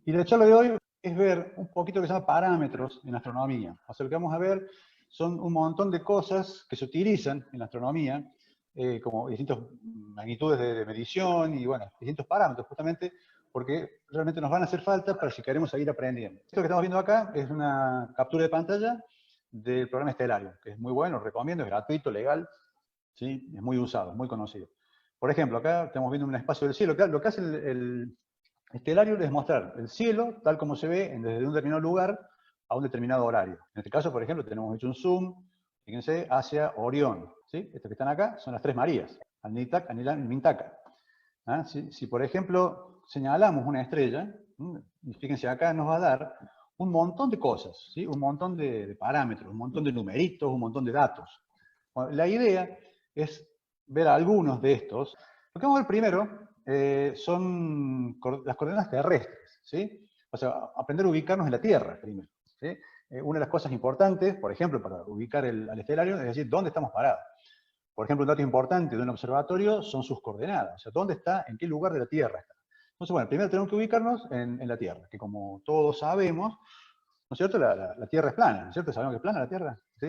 Y la charla de hoy es ver un poquito lo que se llama parámetros en astronomía. O sea, lo que vamos a ver son un montón de cosas que se utilizan en la astronomía, como distintas magnitudes de medición y, bueno, distintos parámetros, justamente porque realmente nos van a hacer falta para si queremos seguir aprendiendo. Esto que estamos viendo acá es una captura de pantalla del programa Stellarium, que es muy bueno, lo recomiendo, es gratuito, legal, ¿sí? Es muy usado, es muy conocido. Por ejemplo, acá estamos viendo un espacio del cielo. Lo que hace el Stellarium es mostrar el cielo tal como se ve desde un determinado lugar a un determinado horario. En este caso, por ejemplo, tenemos hecho un zoom, fíjense, hacia Orión. ¿Sí? Estos que están acá son las tres Marías, Anitak, Anilan y Mintaka. ¿Ah? Si, por ejemplo, señalamos una estrella, y fíjense, acá nos va a dar un montón de cosas, ¿sí? Un montón de parámetros, un montón de numeritos, un montón de datos. Bueno, la idea es ver algunos de estos. Lo que vamos a ver primero son las coordenadas terrestres, ¿sí? O sea, aprender a ubicarnos en la Tierra primero, ¿sí? Una de las cosas importantes, por ejemplo, para ubicar al estelario, es decir, dónde estamos parados. Por ejemplo, un dato importante de un observatorio son sus coordenadas, o sea, dónde está, en qué lugar de la Tierra está. Entonces, bueno, primero tenemos que ubicarnos en la Tierra, que como todos sabemos, ¿no es cierto? La Tierra es plana, ¿no es cierto? ¿Sabemos que es plana la Tierra? ¿Sí?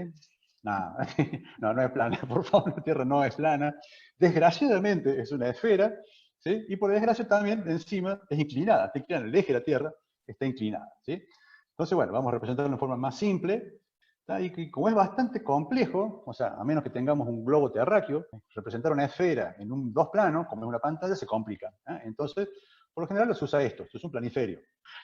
No, no es plana, por favor, la Tierra no es plana. Desgraciadamente es una esfera, ¿sí? Y por desgracia también encima es inclinada, está inclinada, el eje de la Tierra está inclinada, ¿sí? Entonces, bueno, vamos a representarlo en forma más simple, ¿tá? Y como es bastante complejo, o sea, a menos que tengamos un globo terráqueo, representar una esfera en dos planos, como es una pantalla, se complica. Entonces, por lo general se usa esto es un planiferio.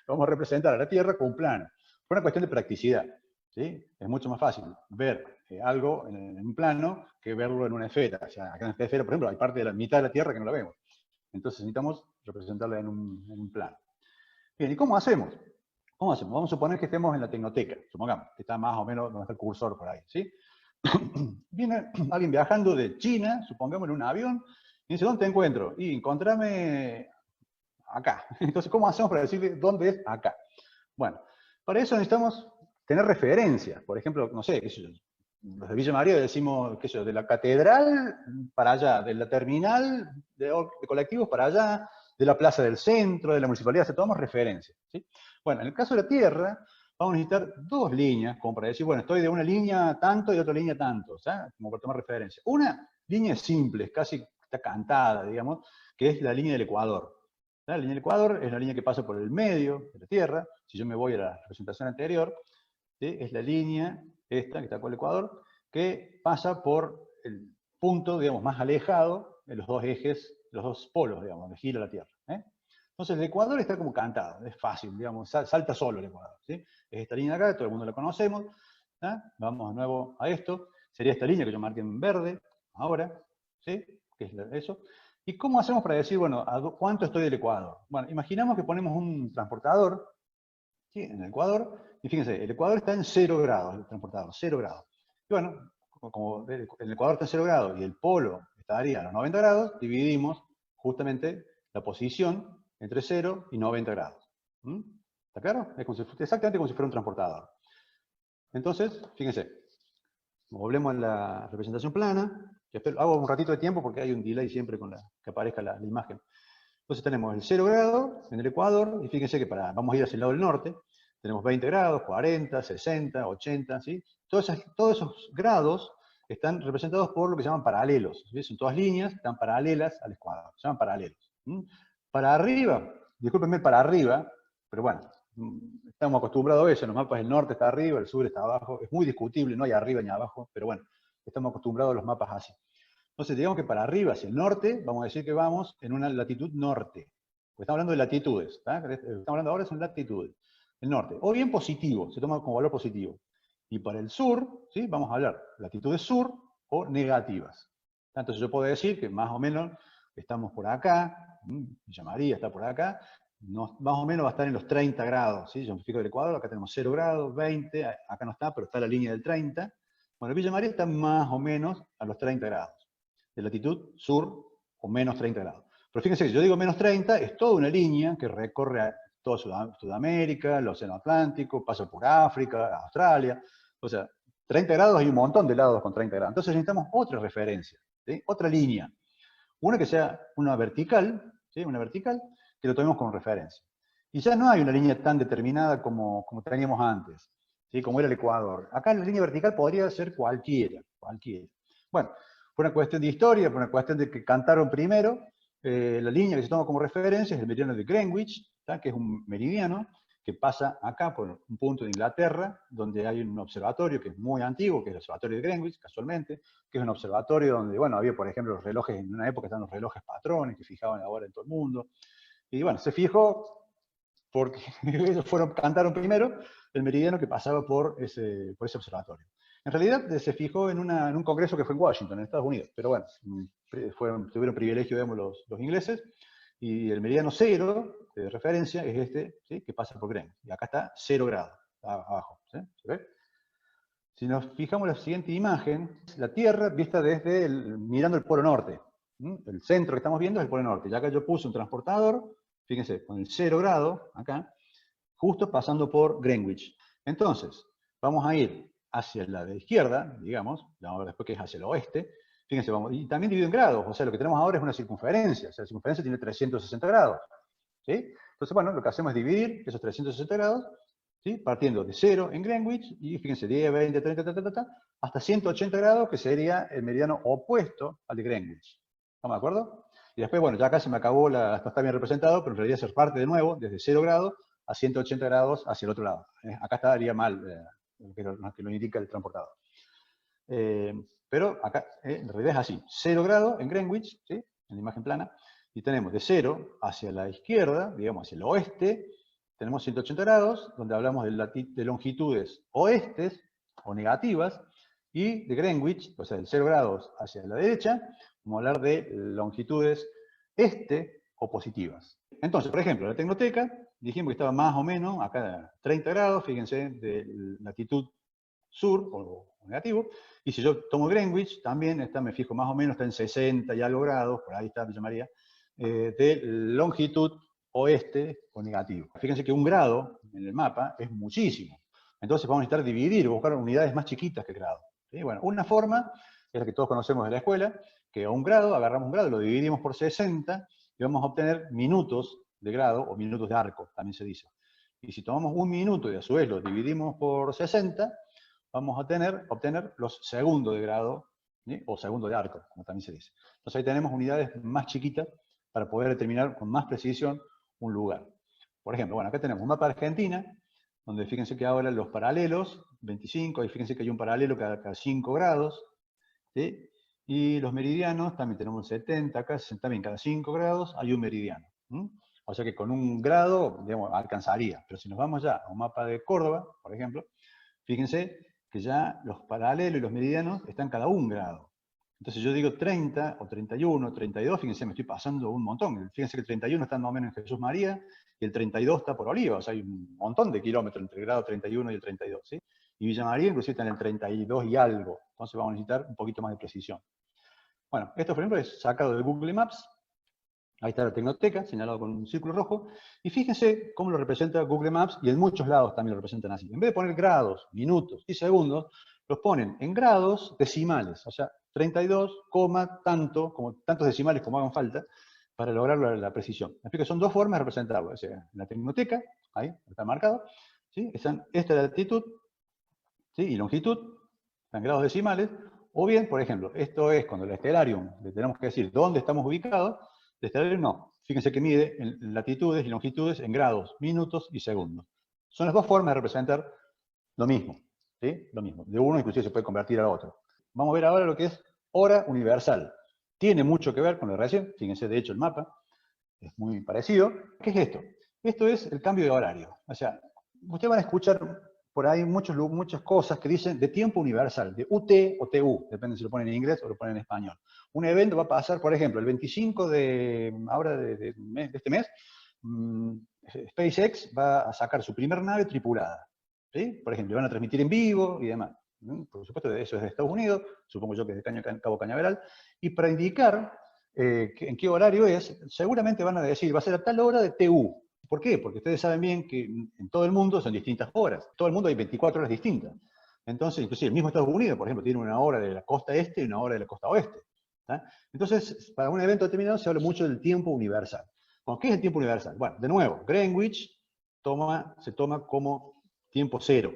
Vamos a representar a la Tierra con un plano, por una cuestión de practicidad. ¿Sí? Es mucho más fácil ver algo en un plano que verlo en una esfera. O sea, acá en esta esfera, por ejemplo, hay parte de la mitad de la Tierra que no la vemos. Entonces necesitamos representarla en un plano. Bien, ¿y cómo hacemos? ¿Cómo hacemos? Vamos a suponer que estemos en la Tecnoteca, supongamos, que está más o menos donde está el cursor por ahí, ¿sí? Viene alguien viajando de China, supongamos en un avión, y dice, ¿dónde te encuentro? Y encontrame acá. Entonces, ¿cómo hacemos para decirle dónde es acá? Bueno, para eso necesitamos tener referencias. Por ejemplo, no sé, los de Villa María decimos, qué sé yo, de la catedral para allá, de la terminal de colectivos para allá, de la plaza del centro, de la municipalidad, se tomamos referencias. ¿Sí? Bueno, en el caso de la Tierra, vamos a necesitar dos líneas, como para decir, bueno, estoy de una línea tanto y de otra línea tanto, ¿sabes? Como para tomar referencia. Una línea simple, casi está cantada, digamos, que es la línea del Ecuador. La línea del Ecuador es la línea que pasa por el medio de la Tierra. Si yo me voy a la representación anterior, ¿sí? Es la línea esta, que está con el Ecuador, que pasa por el punto, digamos, más alejado de los dos ejes, los dos polos, digamos, donde gira la Tierra. Entonces el Ecuador está como cantado, es fácil, digamos, salta solo el Ecuador. ¿Sí? Es esta línea acá, todo el mundo la conocemos. Vamos de nuevo a esto. Sería esta línea que yo marqué en verde, ahora, ¿sí? Que es eso. ¿Y cómo hacemos para decir, bueno, a cuánto estoy del Ecuador? Bueno, imaginamos que ponemos un transportador, ¿sí? En el Ecuador, y fíjense, el Ecuador está en 0 grados, el transportador, 0 grados. Y bueno, como el Ecuador está en 0 grados y el polo estaría a los 90 grados, dividimos justamente la posición entre 0 y 90 grados. ¿Está claro? Es exactamente como si fuera un transportador. Entonces, fíjense, volvemos a la representación plana, que hago un ratito de tiempo porque hay un delay siempre con que aparezca la imagen. Entonces tenemos el 0 grado en el Ecuador, y fíjense que vamos a ir hacia el lado del norte, tenemos 20 grados, 40, 60, 80, ¿sí? Todos esos grados están representados por lo que se llaman paralelos, ¿sí? Son todas líneas que están paralelas al Ecuador, se llaman paralelos. Para arriba, discúlpenme para arriba, pero bueno, estamos acostumbrados a eso, en los mapas el norte está arriba, el sur está abajo, es muy discutible, no hay arriba ni abajo, pero bueno, estamos acostumbrados a los mapas así. Entonces, digamos que para arriba, hacia el norte, vamos a decir que vamos en una latitud norte. Pues estamos hablando de latitudes. Estamos hablando ahora son latitudes. El norte. O bien positivo, se toma como valor positivo. Y para el sur, ¿sí? Vamos a hablar latitudes sur o negativas. Entonces yo puedo decir que más o menos estamos por acá, Villa María está por acá, más o menos va a estar en los 30 grados. ¿Sí? Yo me fijo del Ecuador, acá tenemos 0 grados, 20, acá no está, pero está la línea del 30. Bueno, Villa María está más o menos a los 30 grados de latitud sur o menos 30 grados. Pero fíjense que si yo digo menos 30, es toda una línea que recorre a toda Sudamérica, el Océano Atlántico, pasa por África, Australia. O sea, 30 grados hay un montón de lados con 30 grados. Entonces necesitamos otra referencia, ¿sí? Otra línea. Una que sea una vertical, ¿sí? Una vertical, que lo tomemos como referencia. Y ya no hay una línea tan determinada como teníamos antes, ¿sí? Como era el Ecuador. Acá la línea vertical podría ser cualquiera, cualquiera. Bueno, fue una cuestión de historia, fue una cuestión de que cantaron primero. La línea que se toma como referencia es el meridiano de Greenwich, ¿tá? Que es un meridiano que pasa acá por un punto de Inglaterra, donde hay un observatorio que es muy antiguo, que es el observatorio de Greenwich, casualmente, que es un observatorio donde, bueno, había, por ejemplo, los relojes, en una época estaban los relojes patrones que fijaban ahora en todo el mundo. Y bueno, se fijó porque ellos cantaron primero el meridiano que pasaba por ese observatorio. En realidad se fijó en un congreso que fue en Washington, en Estados Unidos, pero bueno, tuvieron privilegio, digamos, los ingleses, y el meridiano cero de referencia es este, ¿sí? Que pasa por Greenwich. Y acá está 0 grados, abajo, ¿sí? ¿Se ve? Si nos fijamos en la siguiente imagen, la Tierra vista desde mirando el polo norte. El centro que estamos viendo es el polo norte. Ya acá yo puse un transportador, fíjense, con el 0 grado, acá, justo pasando por Greenwich. Entonces, vamos a ir hacia la de izquierda, digamos, vamos a ver después que es hacia el oeste. Fíjense, vamos, y también dividido en grados, o sea, lo que tenemos ahora es una circunferencia, o sea, la circunferencia tiene 360 grados. ¿Sí? Entonces, bueno, lo que hacemos es dividir esos 360 grados, ¿sí? Partiendo de 0 en Greenwich, y fíjense, 10, 20, 30, hasta 180 grados, que sería el meridiano opuesto al de Greenwich. ¿Estamos de acuerdo? Y después, bueno, ya acá se me acabó, esto está bien representado, pero en realidad se parte de nuevo, desde 0 grados a 180 grados hacia el otro lado. Acá estaría mal, que lo indica el transportador. Pero acá, en realidad es así, 0 grados en Greenwich, ¿sí? En la imagen plana, y tenemos de 0 hacia la izquierda, digamos hacia el oeste, tenemos 180 grados, donde hablamos de longitudes oestes o negativas, y de Greenwich, o sea, del 0 grados hacia la derecha, vamos a hablar de longitudes este o positivas. Entonces, por ejemplo, la Tecnoteca, dijimos que estaba más o menos acá a 30 grados, fíjense, de latitud sur o negativo, y si yo tomo Greenwich, también me fijo más o menos, está en 60 y algo grados, por ahí está Villa María, de longitud oeste o negativo. Fíjense que 1 grado en el mapa es muchísimo. Entonces vamos a necesitar dividir, buscar unidades más chiquitas que grado. ¿Sí? Bueno, una forma es la que todos conocemos de la escuela, que a 1 grado, agarramos 1 grado, lo dividimos por 60 y vamos a obtener minutos de grado o minutos de arco, también se dice. Y si tomamos 1 minuto y a su vez lo dividimos por 60, vamos a obtener los segundos de grado, ¿sí? O segundo de arco, como también se dice. Entonces ahí tenemos unidades más chiquitas para poder determinar con más precisión un lugar. Por ejemplo, bueno, acá tenemos un mapa de Argentina, donde fíjense que ahora los paralelos, 25, y fíjense que hay un paralelo cada 5 grados, ¿sí? Y los meridianos, también tenemos 70, acá también cada 5 grados hay un meridiano. O sea que con 1 grado, digamos, alcanzaría. Pero si nos vamos ya a un mapa de Córdoba, por ejemplo, fíjense que ya los paralelos y los meridianos están cada 1 grado. Entonces yo digo 30 o 31, 32, fíjense, me estoy pasando un montón. Fíjense que el 31 está más o menos en Jesús María y el 32 está por Oliva. O sea, hay un montón de kilómetros entre el grado 31 y el 32. ¿Sí? Y Villa María inclusive está en el 32 y algo. Entonces vamos a necesitar un poquito más de precisión. Bueno, esto por ejemplo es sacado de Google Maps. Ahí está la Tecnoteca, señalado con un círculo rojo. Y fíjense cómo lo representa Google Maps, y en muchos lados también lo representan así. En vez de poner grados, minutos y segundos, los ponen en grados decimales. O sea, 32, como tantos decimales como hagan falta, para lograr la precisión. Me explico, son dos formas de representarlo. O sea, en la Tecnoteca, ahí está marcado, ¿sí? Están esta latitud, ¿sí? Y longitud, en grados decimales. O bien, por ejemplo, esto es cuando el Stellarium, le tenemos que decir dónde estamos ubicados. El Stellarium no. Fíjense que mide en latitudes y longitudes en grados, minutos y segundos. Son las dos formas de representar lo mismo. ¿Sí? Lo mismo. De uno inclusive se puede convertir al otro. Vamos a ver ahora lo que es hora universal. Tiene mucho que ver con lo de recién. Fíjense, de hecho, el mapa es muy parecido. ¿Qué es esto? Esto es el cambio de horario. O sea, ustedes van a escuchar por ahí muchas cosas que dicen de tiempo universal, de UT o TU, depende si lo ponen en inglés o lo ponen en español. Un evento va a pasar, por ejemplo, el 25 de este mes, SpaceX va a sacar su primer nave tripulada. ¿Sí? Por ejemplo, van a transmitir en vivo y demás. Por supuesto, eso es de Estados Unidos, supongo yo que es de Cabo Cañaveral. Y para indicar en qué horario es, seguramente van a decir, va a ser a tal hora de TU. ¿Por qué? Porque ustedes saben bien que en todo el mundo son distintas horas. En todo el mundo hay 24 horas distintas. Entonces, inclusive el mismo Estados Unidos, por ejemplo, tiene una hora de la costa este y una hora de la costa oeste. ¿Tá? Entonces, para un evento determinado se habla mucho del tiempo universal. Bueno, ¿qué es el tiempo universal? Bueno, de nuevo, Greenwich se toma como tiempo cero.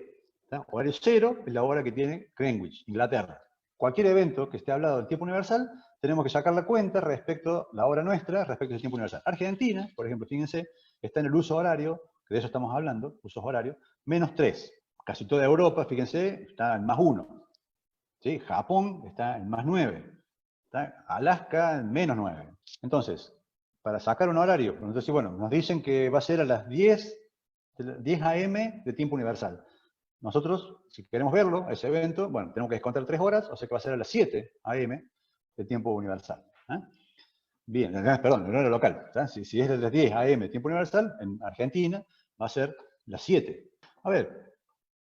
¿Tá? Horario cero es la hora que tiene Greenwich, Inglaterra. Cualquier evento que esté hablado del tiempo universal, tenemos que sacar la cuenta respecto a la hora nuestra, respecto al tiempo universal. Argentina, por ejemplo, fíjense, está en el uso horario, que de eso estamos hablando, usos horarios, -3. Casi toda Europa, fíjense, está en +1. ¿Sí? Japón está en +9. ¿Tá? Alaska en -9. Entonces, para sacar un horario, entonces, bueno, nos dicen que va a ser a las 10 AM de tiempo universal. Nosotros, si queremos verlo, ese evento, bueno, tenemos que descontar 3 horas, o sea que va a ser a las 7 AM de tiempo universal. ¿Eh? Bien, perdón, el horario local. Si es de las 10 AM de tiempo universal, en Argentina va a ser las 7. A ver,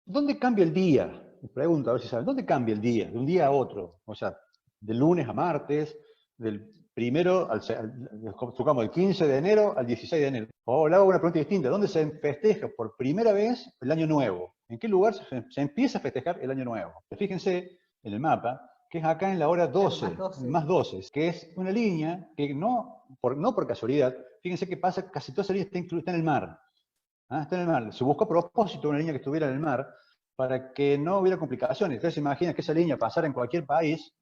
¿dónde cambia el día? Les pregunto, a ver si saben, ¿dónde cambia el día? De un día a otro. O sea, del lunes a martes, del primero supongamos, del 15 de enero al 16 de enero. O le hago una pregunta distinta. ¿Dónde se festeja por primera vez el Año Nuevo? ¿En qué lugar se empieza a festejar el Año Nuevo? Fíjense en el mapa, que es acá en la hora 12, más 12, que es una línea que no por casualidad, fíjense que pasa, casi toda esa línea está en el mar. Está en el mar. Se buscó a propósito una línea que estuviera en el mar para que no hubiera complicaciones. Ustedes se imaginan que esa línea pasara en cualquier país,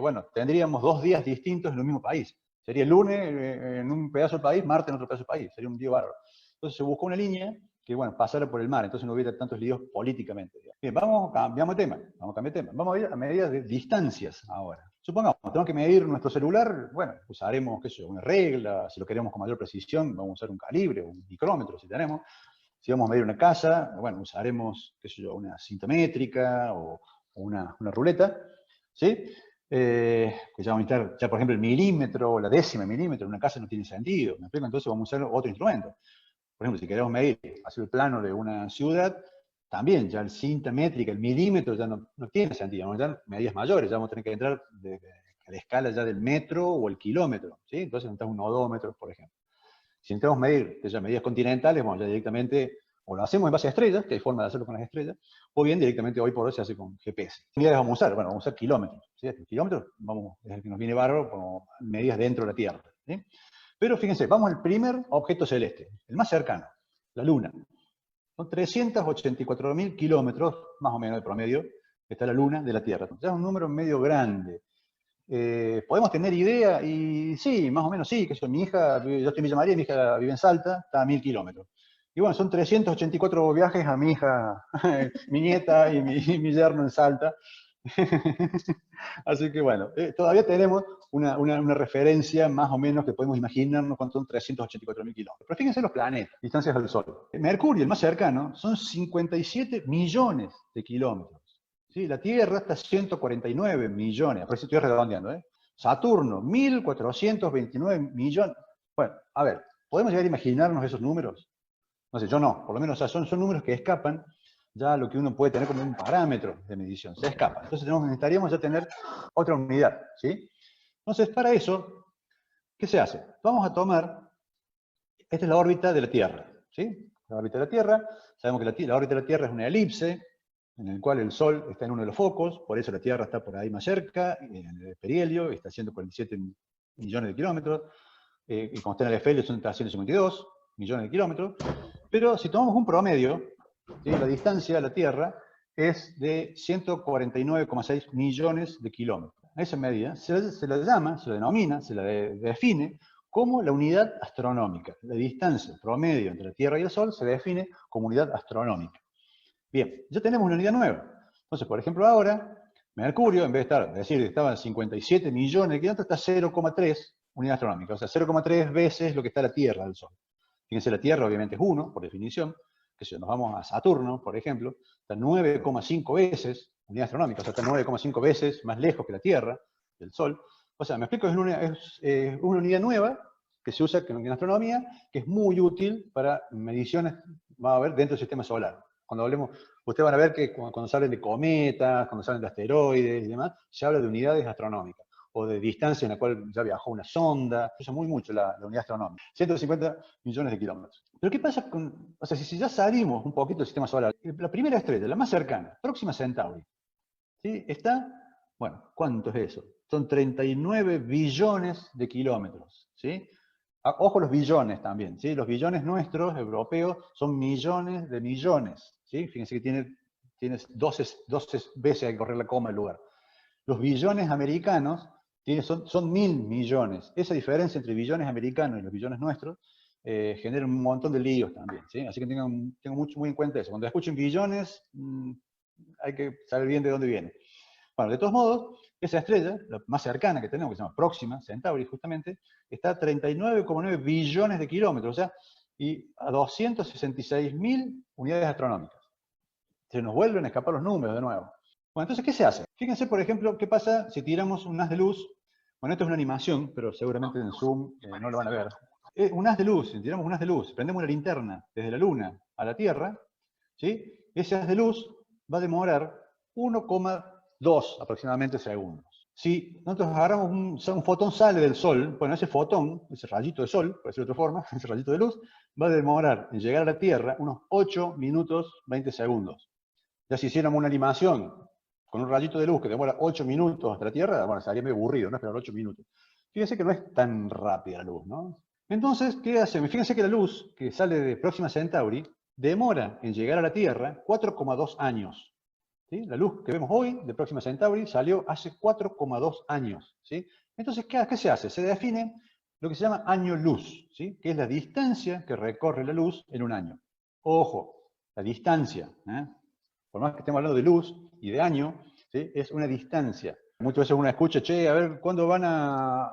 bueno, tendríamos 2 días distintos en el mismo país. Sería el lunes en un pedazo del país, martes en otro pedazo del país. Sería un día bárbaro. Entonces se buscó una línea que, bueno, pasara por el mar, entonces no hubiera tantos líos políticamente. Bien, cambiamos de tema. Vamos a cambiar de tema. Vamos a ir a medidas de distancias ahora. Supongamos, tenemos que medir nuestro celular, bueno, usaremos, qué sé yo, una regla, si lo queremos con mayor precisión, vamos a usar un calibre, un micrómetro si tenemos. Si vamos a medir una casa, bueno, usaremos, qué sé yo, una cinta métrica o una ruleta, ¿sí? Que ya vamos a necesitar, ya por ejemplo, el milímetro o la décima milímetro en una casa no tiene sentido, ¿me explico? Entonces vamos a usar otro instrumento. Por ejemplo, si queremos medir, hacer el plano de una ciudad, también ya el cinta métrica, el milímetro ya no tiene sentido, vamos a necesitar medidas mayores, ya vamos a tener que entrar a la escala ya del metro o el kilómetro, ¿sí? Entonces necesitamos un odómetro, por ejemplo. Si necesitamos medir ya medidas continentales, bueno, ya directamente, o lo hacemos en base a estrellas, que hay forma de hacerlo con las estrellas, o bien directamente hoy por hoy se hace con GPS. ¿Qué unidades vamos a usar? Bueno, vamos a usar kilómetros. ¿Sí? El kilómetro es el que nos viene bárbaro como medidas dentro de la Tierra. ¿Sí? Pero fíjense, vamos al primer objeto celeste, el más cercano, la Luna. Son 384.000 kilómetros, más o menos de promedio, que está la Luna de la Tierra. Ya es un número medio grande. ¿Podemos tener idea? Y sí, más o menos sí, que mi hija, yo estoy en Villa María, mi hija vive en Salta, está a 1000 kilómetros. Y bueno, son 384 viajes a mi hija, mi nieta y mi yerno en Salta. Así que bueno, todavía tenemos una referencia más o menos que podemos imaginarnos cuando son 384.000 kilómetros. Pero fíjense los planetas, distancias del Sol. Mercurio, el más cercano, son 57 millones de kilómetros. ¿Sí? La Tierra está a 149 millones, por eso estoy redondeando. Saturno, 1429 millones. Bueno, a ver, ¿podemos llegar a imaginarnos esos números? No sé, yo no, por lo menos, o sea, son números que escapan ya lo que uno puede tener como un parámetro de medición, se escapa. Entonces necesitaríamos ya tener otra unidad, ¿sí? Entonces, para eso, ¿qué se hace? Vamos a tomar, esta es la órbita de la Tierra, ¿sí? La órbita de la Tierra, sabemos que la órbita de la Tierra es una elipse, en el cual el Sol está en uno de los focos, por eso la Tierra está por ahí más cerca, en el perihelio, está a 147 millones de kilómetros, y como está en el hefelio son 152 millones de kilómetros, pero si tomamos un promedio, ¿sí? La distancia a la Tierra es de 149,6 millones de kilómetros. A esa medida se la llama, se la denomina, se la define como la unidad astronómica. La distancia promedio entre la Tierra y el Sol se define como unidad astronómica. Bien, ya tenemos una unidad nueva. Entonces, por ejemplo, ahora, Mercurio, en vez de decir que estaba en 57 millones de kilómetros, está 0,3 unidad astronómica. O sea, 0,3 veces lo que está la Tierra del Sol. Fíjense, la Tierra obviamente es 1, por definición, que si nos vamos a Saturno, por ejemplo, está 9,5 veces, unidad astronómica, o sea, está 9,5 veces más lejos que la Tierra, del Sol. O sea, me explico, es una unidad nueva que se usa en astronomía, que es muy útil para mediciones, va a ver, dentro del sistema solar. Cuando hablemos, ustedes van a ver que cuando se hablan de cometas, cuando se hablan de asteroides y demás, se habla de unidades astronómicas, o de distancia en la cual ya viajó una sonda, se usa muy mucho la unidad astronómica. 150 millones de kilómetros. Pero ¿qué pasa con, o sea, si ya salimos un poquito del sistema solar, la primera estrella, la más cercana, Próxima Centauri, ¿sí? Está, bueno, ¿cuánto es eso? Son 39 billones de kilómetros, ¿sí? Ojo los billones también, ¿sí? Los billones nuestros, europeos, son millones de millones, ¿sí? Fíjense que tienes 12 veces hay que correr la coma en lugar. Los billones americanos son 1000 millones. Esa diferencia entre billones americanos y los billones nuestros genera un montón de líos también, ¿sí? Así que tengan muy en cuenta eso. Cuando escuchen billones, hay que saber bien de dónde viene. Bueno, de todos modos, esa estrella, la más cercana que tenemos, que se llama Próxima Centauri, justamente, está a 39,9 billones de kilómetros, o sea, y a 266.000 unidades astronómicas. Se nos vuelven a escapar los números de nuevo. Bueno, entonces, ¿qué se hace? Fíjense, por ejemplo, qué pasa si tiramos un haz de luz. Bueno, esto es una animación, pero seguramente en Zoom no lo van a ver. Un haz de luz, si tiramos un haz de luz, prendemos una linterna desde la Luna a la Tierra, ¿sí? Ese haz de luz va a demorar 1,2 aproximadamente segundos. Si nosotros agarramos un fotón sale del Sol, bueno, ese fotón, ese rayito de Sol, por decirlo de otra forma, ese rayito de luz, va a demorar en llegar a la Tierra unos 8 minutos 20 segundos. Ya si hiciéramos una animación con un rayito de luz que demora 8 minutos hasta la Tierra, bueno, sería medio aburrido, ¿no? Esperar 8 minutos. Fíjense que no es tan rápida la luz, ¿no? Entonces, ¿qué hacemos? Fíjense que la luz que sale de Próxima Centauri demora en llegar a la Tierra 4,2 años. ¿Sí? La luz que vemos hoy de Próxima Centauri salió hace 4,2 años. ¿Sí? Entonces, ¿qué se hace? Se define lo que se llama año luz, ¿sí? Que es la distancia que recorre la luz en un año. Ojo, la distancia, por más que estemos hablando de luz y de año, ¿sí? Es una distancia. Muchas veces uno escucha, che, a ver, ¿cuándo van a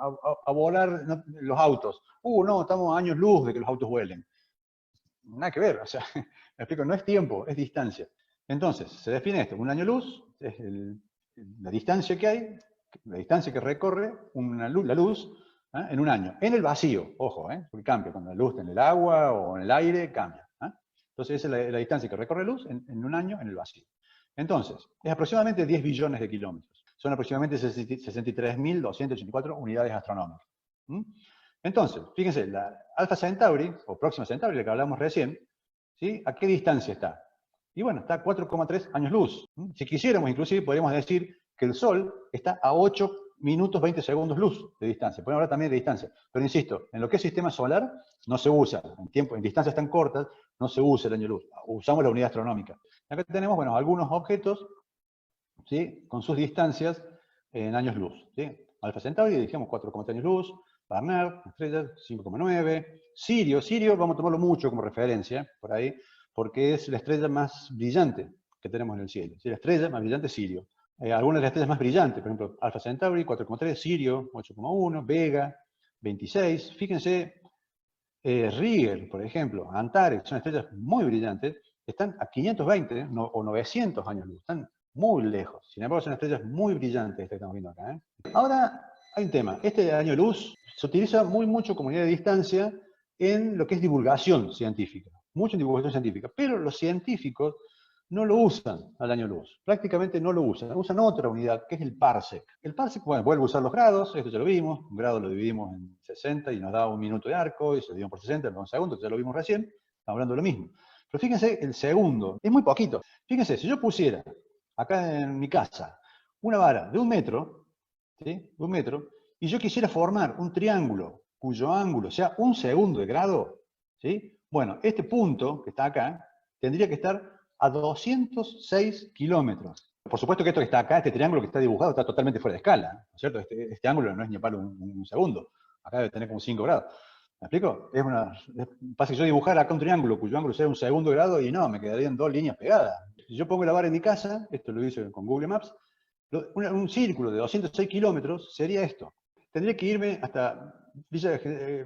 volar los autos? No, estamos a años luz de que los autos vuelen. Nada que ver, o sea, me explico, no es tiempo, es distancia. Entonces, se define esto, un año luz es la distancia que hay, la distancia que recorre la luz en un año, en el vacío, ojo, porque cambia, cuando la luz está en el agua o en el aire, cambia. Entonces, esa es la distancia que recorre la luz en un año en el vacío. Entonces, es aproximadamente 10 billones de kilómetros. Son aproximadamente 63.284 unidades astronómicas. Entonces, fíjense, la Alpha Centauri, o Próxima Centauri, la que hablamos recién, ¿sí? ¿A qué distancia está? Y bueno, está a 4,3 años luz. Si quisiéramos, inclusive, podríamos decir que el Sol está a 8 minutos 20 segundos luz de distancia. Podemos hablar también de distancia. Pero insisto, en lo que es sistema solar, no se usa. En distancias tan cortas, no se usa el año luz. Usamos la unidad astronómica. Acá tenemos, bueno, algunos objetos, ¿sí? Con sus distancias en años luz. ¿Sí? Alpha Centauri, dijimos 4,3 años luz. Barnard, estrella, 5,9. Sirio, vamos a tomarlo mucho como referencia, por ahí, porque es la estrella más brillante que tenemos en el cielo. ¿Sí? La estrella más brillante es Sirio. Algunas de las estrellas más brillantes, por ejemplo, Alpha Centauri, 4,3, Sirio, 8,1, Vega, 26. Fíjense, Rigel, por ejemplo, Antares, son estrellas muy brillantes, están a 520 o 900 años luz, están muy lejos. Sin embargo, son estrellas muy brillantes estas que estamos viendo acá. Ahora, hay un tema. Este año luz se utiliza mucho como unidad de distancia en lo que es divulgación científica. Mucho en divulgación científica. Pero los científicos no lo usan al año luz. Prácticamente no lo usan. Usan otra unidad, que es el parsec. El parsec, bueno, vuelve a usar los grados. Esto ya lo vimos. Un grado lo dividimos en 60 y nos da 1 minuto de arco. Y se lo dividimos por 60, nos da 1 segundo. Ya lo vimos recién. Estamos hablando de lo mismo. Pero fíjense, el segundo es muy poquito. Fíjense, si yo pusiera acá en mi casa una vara de 1 metro, ¿sí? De 1 metro, y yo quisiera formar un triángulo cuyo ángulo sea 1 segundo de grado, ¿sí? Bueno, este punto que está acá tendría que estar a 206 kilómetros. Por supuesto que esto que está acá, este triángulo que está dibujado, está totalmente fuera de escala, ¿no es cierto? Este ángulo no es ni para un segundo. Acá debe tener como 5 grados. ¿Me explico? Pasa que yo dibujara acá un triángulo cuyo ángulo sea 1 segundo de grado y no, me quedarían 2 líneas pegadas. Si yo pongo la vara en mi casa, esto lo hice con Google Maps, un círculo de 206 kilómetros sería esto. Tendría que irme hasta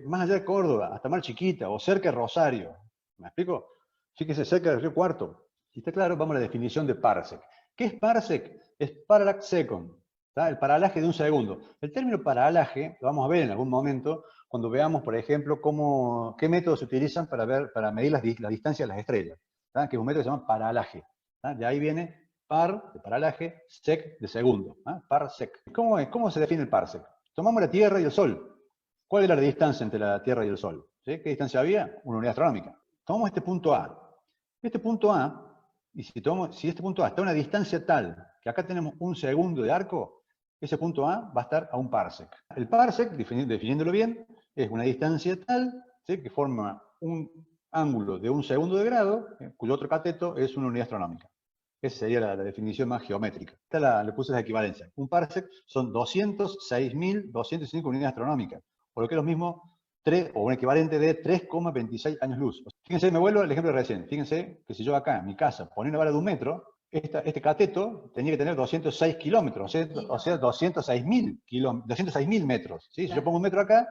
más allá de Córdoba, hasta Mar Chiquita o cerca de Rosario. ¿Me explico? Fíjese, cerca del Río Cuarto. Si está claro, vamos a la definición de parsec. ¿Qué es parsec? Es parallax second, ¿tá? El paralaje de 1 segundo. El término paralaje lo vamos a ver en algún momento cuando veamos, por ejemplo, qué métodos se utilizan para medir la distancia de las estrellas, ¿tá? Que es un método que se llama paralaje. ¿Tá? De ahí viene par de paralaje, sec de segundo. Parsec. ¿Cómo se define el parsec? Tomamos la Tierra y el Sol. ¿Cuál era la distancia entre la Tierra y el Sol? ¿Sí? ¿Qué distancia había? Una unidad astronómica. Tomamos este punto A. Este punto A, y si este punto A está a una distancia tal que acá tenemos 1 segundo de arco, ese punto A va a estar a 1 parsec. El parsec, definiéndolo bien, es una distancia tal, ¿sí?, que forma un ángulo de 1 segundo de grado, cuyo otro cateto es una unidad astronómica. Esa sería la definición más geométrica. Le puse la equivalencia. Un parsec son 206.205 unidades astronómicas, por lo que es lo mismo, o un equivalente de 3,26 años luz. Fíjense, me vuelvo al ejemplo de recién. Fíjense que si yo acá en mi casa ponía una vara de 1 metro, este cateto tenía que tener 206 kilómetros, o sea 206.000 metros. ¿Sí? Si yo pongo 1 metro acá,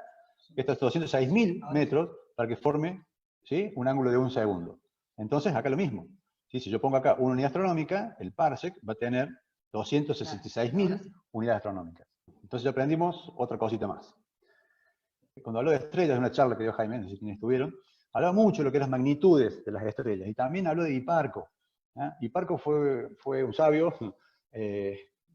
estos 206.000 metros para que forme, ¿sí?, un ángulo de 1 segundo. Entonces, acá lo mismo. ¿Sí? Si yo pongo acá una unidad astronómica, el parsec va a tener 266.000 unidades astronómicas. Entonces ya aprendimos otra cosita más. Cuando habló de estrellas, en una charla que dio Jaime, no sé si quienes estuvieron, hablaba mucho de lo que eran las magnitudes de las estrellas, y también habló de Hiparco. Hiparco fue un sabio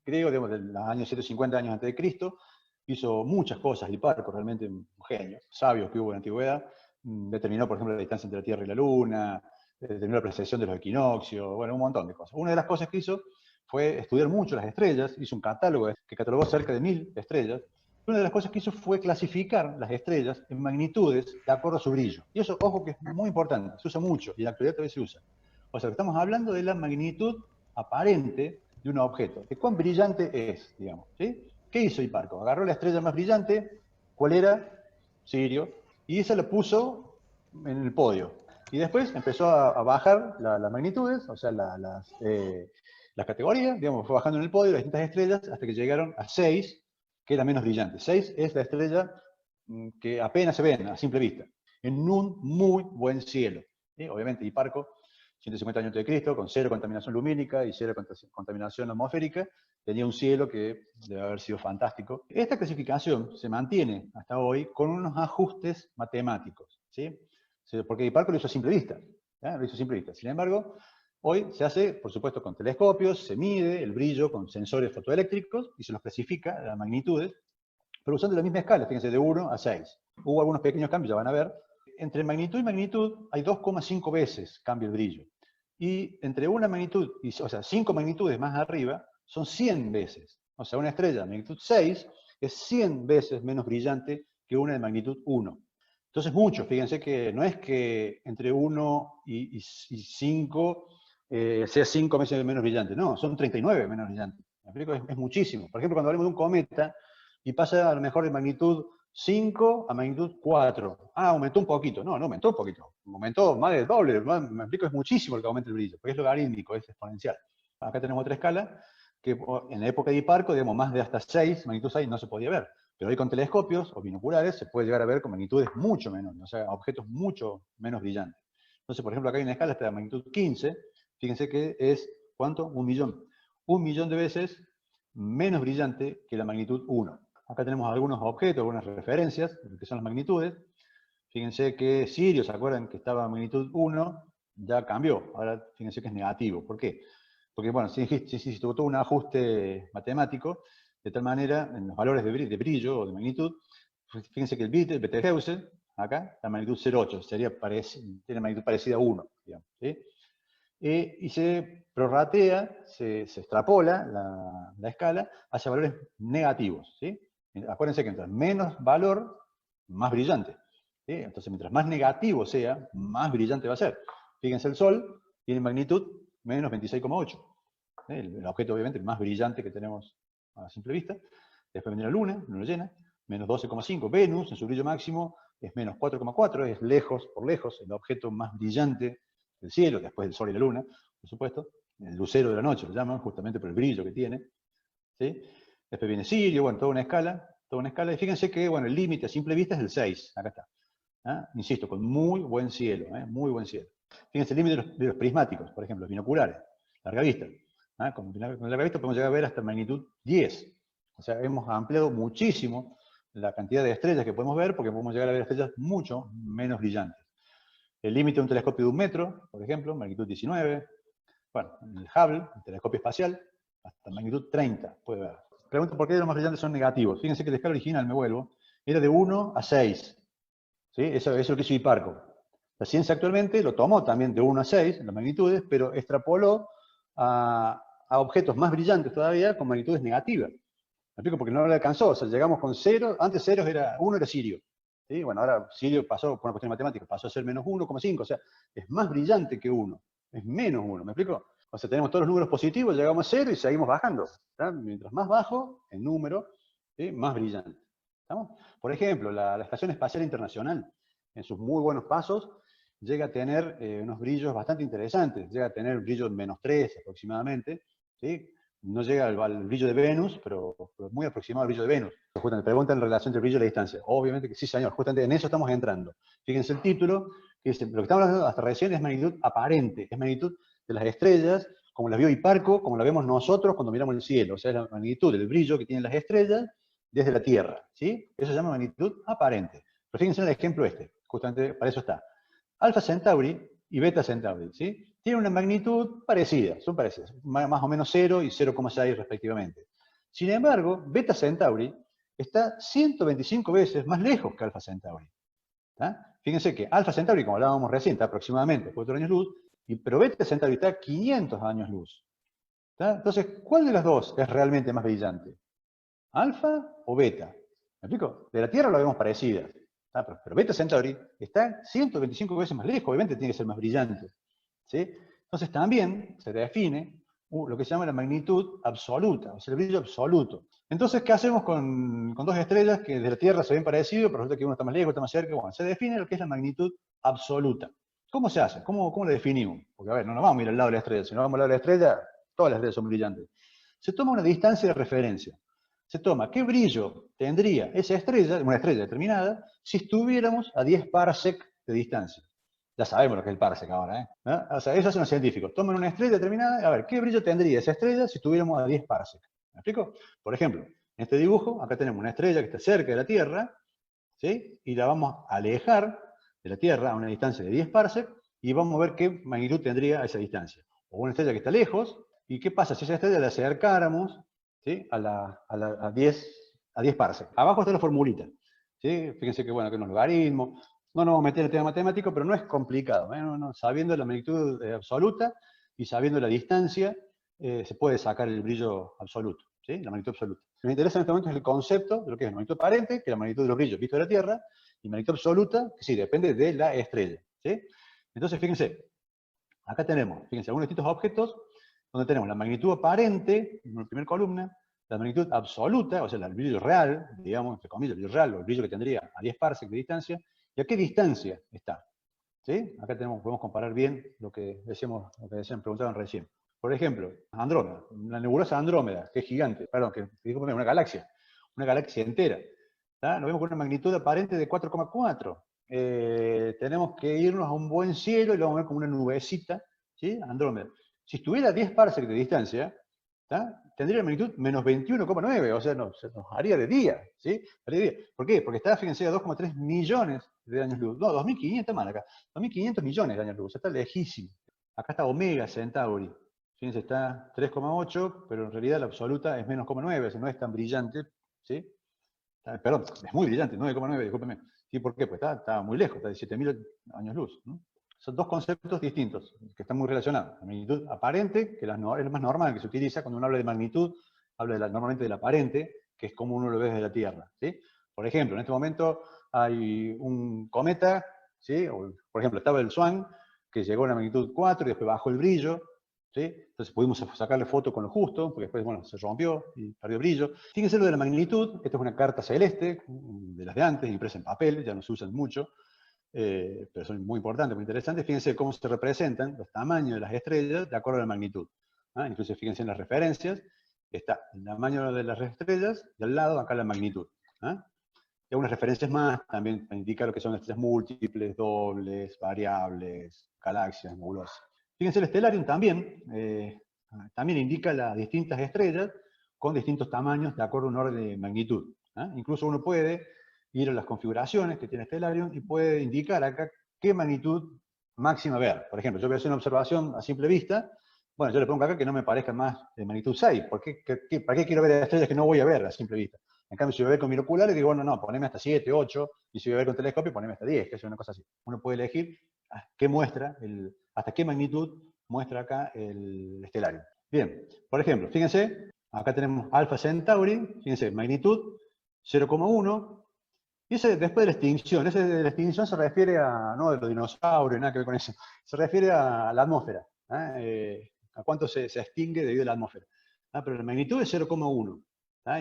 griego, digamos, de los años 150 años antes de Cristo, hizo muchas cosas. Hiparco, realmente un genio, sabio que hubo en la antigüedad, determinó, por ejemplo, la distancia entre la Tierra y la Luna, determinó la precesión de los equinoccios, bueno, un montón de cosas. Una de las cosas que hizo fue estudiar mucho las estrellas, hizo un catálogo que catalogó cerca de 1000 estrellas. Una de las cosas que hizo fue clasificar las estrellas en magnitudes de acuerdo a su brillo. Y eso, ojo, que es muy importante, se usa mucho, y en la actualidad todavía se usa. O sea, estamos hablando de la magnitud aparente de un objeto, de cuán brillante es, digamos. ¿Sí? ¿Qué hizo Hiparco? Agarró la estrella más brillante, ¿cuál era? Sirio, y esa la puso en el podio. Y después empezó a bajar las magnitudes, o sea, las categorías, digamos, fue bajando en el podio las distintas estrellas hasta que llegaron a 6, que es la menos brillante. 6 es la estrella que apenas se ven a simple vista, en un muy buen cielo. ¿Sí? Obviamente Hiparco, 150 años antes de Cristo, con 0 contaminación lumínica y 0 contaminación atmosférica, tenía un cielo que debe haber sido fantástico. Esta clasificación se mantiene hasta hoy con unos ajustes matemáticos, ¿sí? Porque Hiparco lo hizo a simple vista, lo hizo a simple vista. Sin embargo, hoy se hace, por supuesto, con telescopios, se mide el brillo con sensores fotoeléctricos y se los clasifica, las magnitudes, pero usando la misma escala, fíjense, de 1 a 6. Hubo algunos pequeños cambios, ya van a ver. Entre magnitud y magnitud hay 2,5 veces cambio el brillo. Y entre una magnitud, o sea, 5 magnitudes más arriba, son 100 veces. O sea, una estrella de magnitud 6 es 100 veces menos brillante que una de magnitud 1. Entonces, mucho, fíjense que no es que entre 1 y 5 sea 5 veces menos brillante, no, son 39 menos brillantes. ¿Me explico? Es muchísimo. Por ejemplo, cuando hablamos de un cometa y pasa a lo mejor de magnitud 5 a magnitud 4. Ah, aumentó un poquito. No, no aumentó un poquito. Aumentó más del doble. Me explico, es muchísimo el que aumenta el brillo, porque es logarítmico, es exponencial. Acá tenemos otra escala, que en la época de Hiparco, digamos, más de hasta 6, magnitud 6 no se podía ver. Pero hoy con telescopios o binoculares se puede llegar a ver con magnitudes mucho menores, o sea, objetos mucho menos brillantes. Entonces, por ejemplo, acá hay una escala hasta de magnitud 15, fíjense que es, ¿cuánto? 1 millón. 1 millón de veces menos brillante que la magnitud 1. Acá tenemos algunos objetos, algunas referencias, que son las magnitudes. Fíjense que Sirio, ¿se acuerdan que estaba a magnitud 1? Ya cambió, ahora fíjense que es negativo. ¿Por qué? Porque, bueno, se tuvo todo un ajuste matemático, de tal manera, en los valores de brillo o de magnitud, fíjense que el bit, el Betelgeuse, acá, la magnitud 0,8, tiene magnitud parecida a 1, digamos, ¿sí? Y se prorratea, se extrapola la escala hacia valores negativos, ¿sí? Acuérdense que mientras menos valor, más brillante, ¿sí? Entonces, mientras más negativo sea, más brillante va a ser. Fíjense, el Sol tiene magnitud menos 26,8. El objeto, obviamente, el más brillante que tenemos a simple vista. Después viene la Luna llena, menos 12,5. Venus, en su brillo máximo, es menos 4,4. Es lejos, por lejos, el objeto más brillante del cielo, después del Sol y la Luna, por supuesto. El lucero de la noche lo llaman, justamente por el brillo que tiene. ¿Sí? Después viene Sirio, bueno, toda una escala. Y fíjense que, bueno, el límite a simple vista es el 6. Acá está. Insisto, con muy buen cielo, muy buen cielo. Fíjense el límite de los prismáticos, por ejemplo, los binoculares, larga vista. Con larga vista podemos llegar a ver hasta magnitud 10. O sea, hemos ampliado muchísimo la cantidad de estrellas que podemos ver, porque podemos llegar a ver estrellas mucho menos brillantes. El límite de un telescopio de 1 metro, por ejemplo, magnitud 19. Bueno, el Hubble, el telescopio espacial, hasta magnitud 30 puede ver. Pregunto por qué los más brillantes son negativos. Fíjense que la escala original, me vuelvo, era de 1 a 6. ¿Sí? Eso es lo que hizo Hiparco. La ciencia actualmente lo tomó también de 1 a 6, en las magnitudes, pero extrapoló a objetos más brillantes todavía con magnitudes negativas. ¿Me explico? Porque no le alcanzó, o sea, llegamos con 0, antes 0 era 1 era Sirio. ¿sí? Bueno, ahora Sirio pasó, por una cuestión matemática, pasó a ser menos 1,5, o sea, es más brillante que 1, es menos 1, ¿me explico? O sea, tenemos todos los números positivos, llegamos a 0 y seguimos bajando. ¿Tá? Mientras más bajo el número, ¿sí? Más brillante. ¿Estamos? Por ejemplo, la Estación Espacial Internacional, en sus muy buenos pasos, llega a tener unos brillos bastante interesantes, llega a tener un brillo de -3 aproximadamente, ¿sí? No llega al brillo de Venus, pero muy aproximado al brillo de Venus. Justamente preguntan en relación entre el brillo y la distancia. Obviamente que sí, señor, justamente en eso estamos entrando. Fíjense el título, que dice, lo que estamos hablando hasta recién es magnitud aparente, es magnitud de las estrellas, como las vio Hiparco, como la vemos nosotros cuando miramos el cielo, o sea, es la magnitud del brillo que tienen las estrellas desde la Tierra, ¿sí? Eso se llama magnitud aparente. Pero fíjense en el ejemplo este, justamente para eso está. Alfa Centauri y Beta Centauri, ¿sí? Tienen una magnitud parecida, son parecidas, más o menos 0 y 0,6 respectivamente. Sin embargo, Beta Centauri está 125 veces más lejos que Alfa Centauri. ¿Tá? Fíjense que Alfa Centauri, como hablábamos recién, está aproximadamente 4 años luz, pero Beta Centauri está 500 años luz. ¿Tá? Entonces, ¿cuál de las dos es realmente más brillante? ¿Alfa o beta? ¿Me explico? De la Tierra lo vemos parecida. Pero Beta Centauri está 125 veces más lejos, obviamente tiene que ser más brillante. ¿Sí? Entonces también se define lo que se llama la magnitud absoluta, o sea, el brillo absoluto. Entonces, ¿qué hacemos con dos estrellas que de la Tierra se ven parecidos, pero resulta que uno está más lejos, está más cerca? Bueno, se define lo que es la magnitud absoluta. ¿Cómo se hace? ¿Cómo lo definimos? Porque, a ver, no nos vamos a ir al lado de la estrella. Si no vamos al lado de la estrella, todas las estrellas son brillantes. Se toma una distancia de referencia. Se toma qué brillo tendría esa estrella, una estrella determinada, si estuviéramos a 10 parsec de distancia. Ya sabemos lo que es el parsec ahora, ¿eh? ¿No? O sea, eso hacen los científicos. Toman una estrella determinada, a ver, ¿qué brillo tendría esa estrella si estuviéramos a 10 parsec? ¿Me explico? Por ejemplo, en este dibujo, acá tenemos una estrella que está cerca de la Tierra, ¿sí? Y la vamos a alejar de la Tierra a una distancia de 10 parsec, y vamos a ver qué magnitud tendría a esa distancia. O una estrella que está lejos, ¿y qué pasa si esa estrella la acercáramos, ¿sí? a 10 parsec? Abajo está la formulita, ¿sí? Fíjense que, bueno, que es un logaritmo. No nos vamos a meter en el tema matemático, pero no es complicado, ¿eh? Sabiendo la magnitud absoluta y sabiendo la distancia, se puede sacar el brillo absoluto, ¿sí? La magnitud absoluta. Lo que me interesa en este momento es el concepto de lo que es la magnitud aparente, que es la magnitud de los brillos vistos de la Tierra, y magnitud absoluta, que sí, depende de la estrella, ¿sí? Entonces, fíjense, acá tenemos, fíjense, algunos distintos objetos, donde tenemos la magnitud aparente, en la primera columna, la magnitud absoluta, o sea, el brillo real, digamos, entre comillas, el brillo real, o el brillo que tendría a 10 parsec de distancia, y a qué distancia está. ¿Sí? Acá podemos comparar bien lo que decían, preguntaban recién. Por ejemplo, Andrómeda, la nebulosa Andrómeda, que es gigante, perdón, discúlpeme, una galaxia entera. ¿Tá? Lo vemos con una magnitud aparente de 4,4. Tenemos que irnos a un buen cielo y lo vamos a ver como una nubecita, ¿sí? Andrómeda. Si estuviera a 10 parsecs de distancia, ¿tá? Tendría la magnitud menos 21,9, o sea, se nos haría de día, ¿sí? Haría de día. ¿Por qué? Porque está, fíjense, a 2,3 millones de años luz. No, 2.500 más acá. 2.500 millones de años luz, está lejísimo. Acá está Omega Centauri. Fíjense, está 3,8, pero en realidad la absoluta es menos 0,9, o sea, no es tan brillante, ¿sí? Perdón, es muy brillante, 9,9, discúlpeme. ¿Sí? ¿Por qué? Pues está muy lejos, está de 7.000 años luz, ¿no? Son dos conceptos distintos, que están muy relacionados. La magnitud aparente, que es lo más normal que se utiliza cuando uno habla de magnitud, habla normalmente del aparente, que es como uno lo ve desde la Tierra, ¿sí? Por ejemplo, en este momento hay un cometa, ¿sí? O, por ejemplo, estaba el Swan, que llegó a la magnitud 4 y después bajó el brillo, ¿sí? Entonces pudimos sacarle foto con lo justo, porque después, bueno, se rompió y perdió brillo. Fíjense lo de la magnitud, esta es una carta celeste, de las de antes, impresa en papel, ya no se usan mucho, pero son muy importantes, muy interesantes. Fíjense cómo se representan los tamaños de las estrellas de acuerdo a la magnitud. ¿Ah? Incluso fíjense en las referencias, está el tamaño de las estrellas y al lado acá la magnitud. ¿Ah? Y algunas referencias más también indican lo que son estrellas múltiples, dobles, variables, galaxias, nebulosas. Fíjense, el Stellarium también indica las distintas estrellas con distintos tamaños de acuerdo a un orden de magnitud. ¿Ah? Incluso uno puede ir a las configuraciones que tiene Stellarium y puede indicar acá qué magnitud máxima ver. Por ejemplo, yo voy a hacer una observación a simple vista. Bueno, yo le pongo acá que no me parezca más de magnitud 6. ¿Para qué quiero ver estrellas que no voy a ver a simple vista? En cambio, si voy a ver con binoculares, digo, bueno, no, poneme hasta 7, 8, y si voy a ver con telescopio, poneme hasta 10, que es una cosa así. Uno puede elegir qué muestra, hasta qué magnitud muestra acá el Stellarium. Bien, por ejemplo, fíjense, acá tenemos Alpha Centauri, fíjense, magnitud 0,1, Y ese después de la extinción, ese de la extinción se refiere a, no de los dinosaurios, nada que ver con eso, se refiere a la atmósfera, a cuánto se extingue debido a la atmósfera. Pero la magnitud es 0,1.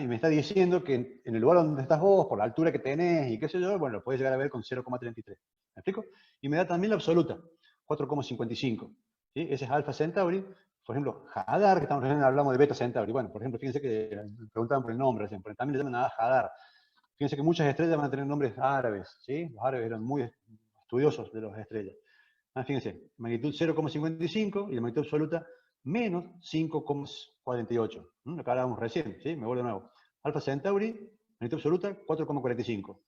Y me está diciendo que en el lugar donde estás vos, por la altura que tenés y qué sé yo, bueno, lo podés llegar a ver con 0,33. ¿Me explico? Y me da también la absoluta, 4,55. ¿Sí? Ese es Alpha Centauri. Por ejemplo, Hadar, que estamos recién hablamos de Beta Centauri. Bueno, por ejemplo, fíjense que me preguntaban por el nombre, también le llaman a Hadar. Fíjense que muchas estrellas van a tener nombres árabes, ¿sí? Los árabes eran muy estudiosos de las estrellas. Fíjense, magnitud 0,55 y la magnitud absoluta menos 5,48. Lo que hablábamos recién, ¿sí? Me vuelvo de nuevo. Alpha Centauri, magnitud absoluta 4,45.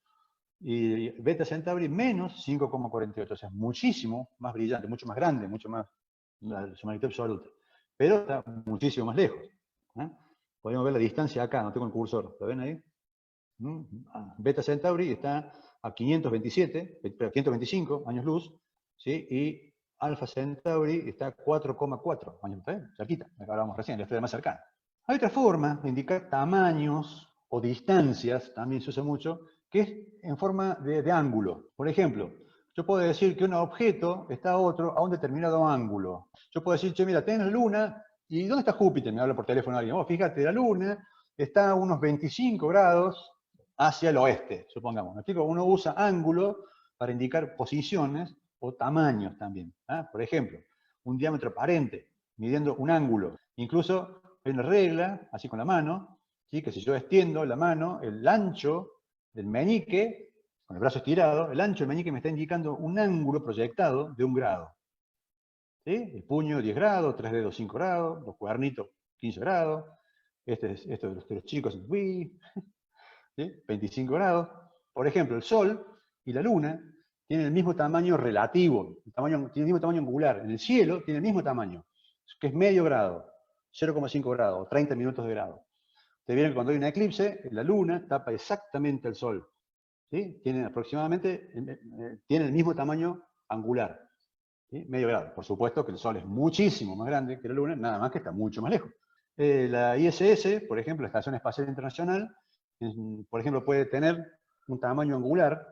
Y Beta Centauri menos 5,48. O sea, es muchísimo más brillante, mucho más grande, mucho más su magnitud absoluta. Pero está muchísimo más lejos. Podemos ver la distancia acá, no tengo el cursor. ¿Lo ven ahí? Beta Centauri está a 525 años luz, ¿sí? Y Alpha Centauri está a 4,4 años luz, cerquita, la que hablábamos recién, la estrella más cercana. Hay otra forma de indicar tamaños o distancias, también se usa mucho, que es en forma de ángulo. Por ejemplo, yo puedo decir que un objeto está a un determinado ángulo. Yo puedo decir, che, mira, tenés la Luna, ¿y dónde está Júpiter? Me habla por teléfono alguien. Oh, fíjate, la Luna está a unos 25 grados hacia el oeste, supongamos. ¿Me explico? Uno usa ángulo para indicar posiciones o tamaños también. Por ejemplo, un diámetro aparente, midiendo un ángulo. Incluso hay una regla, así con la mano, ¿sí? Que si yo extiendo la mano, el ancho del meñique, con el brazo estirado, el ancho del meñique me está indicando un ángulo proyectado de 1 grado. ¿Sí? El puño 10 grados, 3 dedos 5 grados, los cuernitos 15 grados, esto de los chicos, ¿sí? 25 grados. Por ejemplo, el Sol y la Luna tienen el mismo tamaño relativo, tienen el mismo tamaño angular. En el cielo tiene el mismo tamaño, que es medio grado, 0,5 grados, 30 minutos de grado. Ustedes vieron que cuando hay un eclipse, la Luna tapa exactamente al Sol. ¿Sí? Tienen aproximadamente, tienen el mismo tamaño angular, ¿sí? Medio grado. Por supuesto que el Sol es muchísimo más grande que la Luna, nada más que está mucho más lejos. La ISS, por ejemplo, la Estación Espacial Internacional, por ejemplo, puede tener un tamaño angular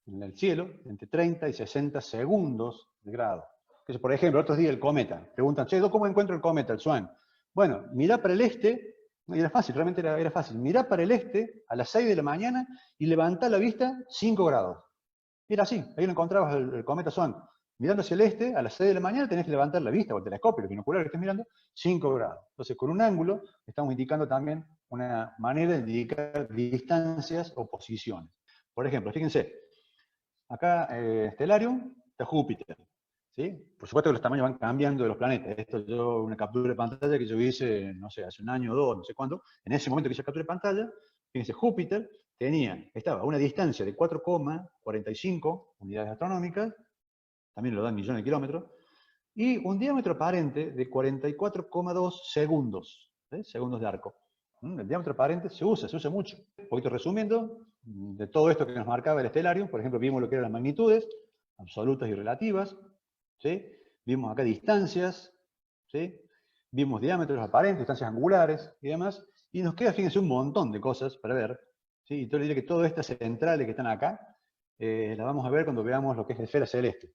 en el cielo entre 30 y 60 segundos de grado. Entonces, por ejemplo, otros días el cometa. Preguntan, che, ¿cómo encuentro el cometa, el Swan? Bueno, mirá para el este, y era fácil, realmente era fácil. Mirá para el este a las 6 de la mañana y levantá la vista 5 grados. Era así, ahí lo encontrabas el cometa Swan. Mirando hacia el este, a las 6 de la mañana tenés que levantar la vista, o el telescopio, el binocular que estés mirando, 5 grados. Entonces, con un ángulo, estamos indicando también una manera de indicar distancias o posiciones. Por ejemplo, fíjense, acá Stellarium está Júpiter. ¿Sí? Por supuesto que los tamaños van cambiando de los planetas. Esto yo, una captura de pantalla que yo hice, no sé, hace un año o dos, no sé cuándo. En ese momento que hice captura de pantalla, fíjense, Júpiter estaba a una distancia de 4,45 unidades astronómicas, también lo dan millones de kilómetros, y un diámetro aparente de 44,2 segundos, segundos de arco. El diámetro aparente se usa mucho. Un poquito resumiendo, de todo esto que nos marcaba el Stellarium, por ejemplo, vimos lo que eran las magnitudes, absolutas y relativas, ¿sí? Vimos acá distancias, ¿sí? Vimos diámetros aparentes, distancias angulares y demás, y nos queda, fíjense, un montón de cosas para ver, ¿sí? Y yo les diré que todas estas centrales que están acá, las vamos a ver cuando veamos lo que es la esfera celeste.